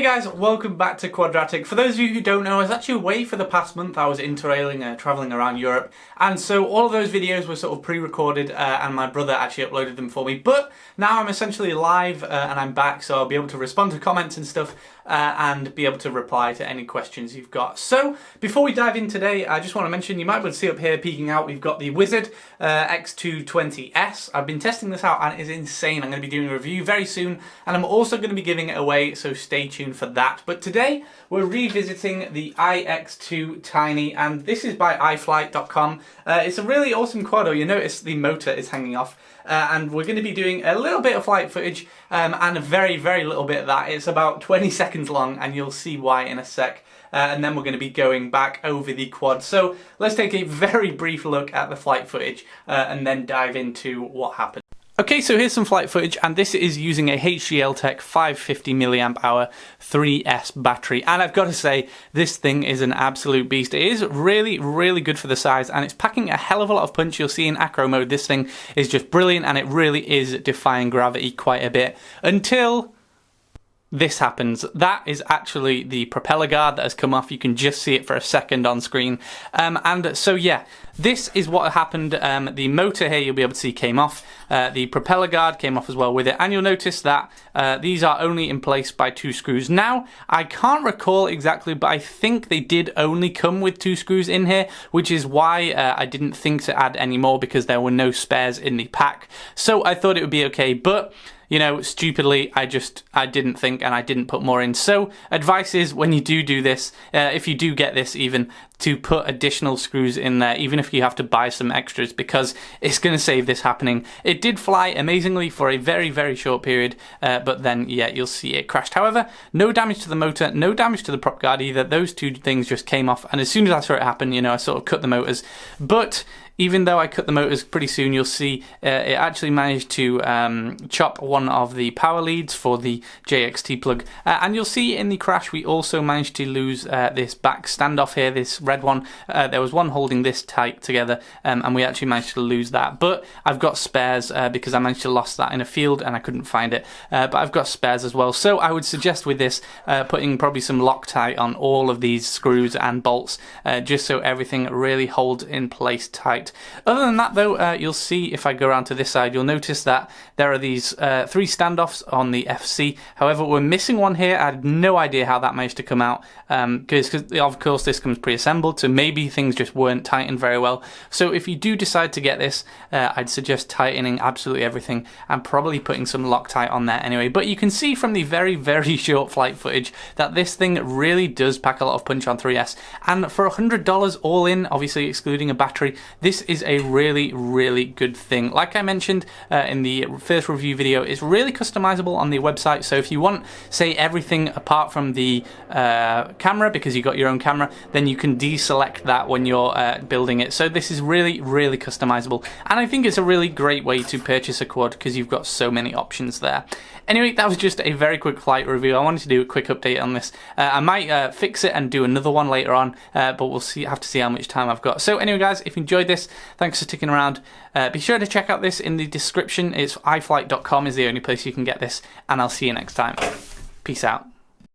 Hey guys, welcome back to Quadratic. For those of you who don't know, I was actually away for the past month. I was interrailing, travelling around Europe, and so all of those videos were sort of pre-recorded and my brother actually uploaded them for me. But now I'm essentially live and I'm back, so I'll be able to respond to comments and stuff and be able to reply to any questions you've got. So before we dive in today, I just want to mention, you might be able to see up here peeking out, we've got the Wizard X2 20S. I've been testing this out and it is insane. I'm going to be doing a review very soon and I'm also going to be giving it away, so stay tuned for that. But today we're revisiting the iX2 Tiny, and this is by iFlight.com. It's a really awesome quad. You notice the motor is hanging off. And we're going to be doing a little bit of flight footage and a very little bit of that. It's about 20 seconds long and you'll see why in a sec. And then we're going to be going back over the quad. So let's take a very brief look at the flight footage and then dive into what happened. Okay, so here's some flight footage, and this is using a HGL Tech 550 milliamp hour 3S battery. And I've got to say, this thing is an absolute beast. It is really good for the size, and it's packing a hell of a lot of punch. You'll see in acro mode, this thing is just brilliant, and it really is defying gravity quite a bit until this happens. That is actually the propeller guard that has come off. You can just see it for a second on screen. And so yeah, this is what happened. The motor here, you'll be able to see, came off. The propeller guard came off as well with it. And you'll notice that these are only in place by 2 screws. Now, I can't recall exactly, but I think they did only come with 2 screws in here, which is why I didn't think to add any more, because there were no spares in the pack. So I thought it would be okay, but you know, stupidly, I didn't think and I didn't put more in. So advice is, when you do this, if you do get this even, to put additional screws in there, even if you have to buy some extras, because it's going to save this happening. It did fly amazingly for a very short period, but then, yeah, you'll see it crashed. However, no damage to the motor, no damage to the prop guard either. Those 2 things just came off, and as soon as I saw it happen, you know, I sort of cut the motors. But even though I cut the motors, pretty soon you'll see it actually managed to chop one of the power leads for the JXT plug. And you'll see in the crash we also managed to lose this back standoff here, this red one. There was one holding this tight together, and we actually managed to lose that. But I've got spares because I managed to lose that in a field and I couldn't find it. But I've got spares as well. So I would suggest with this putting probably some Loctite on all of these screws and bolts, just so everything really holds in place tight. Other than that though, you'll see if I go around to this side, you'll notice that there are these 3 standoffs on the FC. However, we're missing one here. I had no idea how that managed to come out, because of course this comes pre-assembled, so maybe things just weren't tightened very well. So if you do decide to get this, I'd suggest tightening absolutely everything and probably putting some Loctite on there anyway. But you can see from the very short flight footage that this thing really does pack a lot of punch on 3S. And for $100 all in, obviously excluding a battery, this is a really good thing. Like I mentioned in the first review video, it's really customizable on the website. So if you want, say, everything apart from the camera, because you got your own camera, then you can deselect that when you're building it. So this is really customizable, and I think it's a really great way to purchase a quad because you've got so many options there. Anyway, that was just a very quick flight review. I wanted to do a quick update on this. I might fix it and do another one later on, but we'll have to see how much time I've got. So anyway guys, if you enjoyed this, thanks for sticking around. Be sure to check out this in the description. It's iFlight.com is the only place you can get this, and I'll see you next time. Peace out.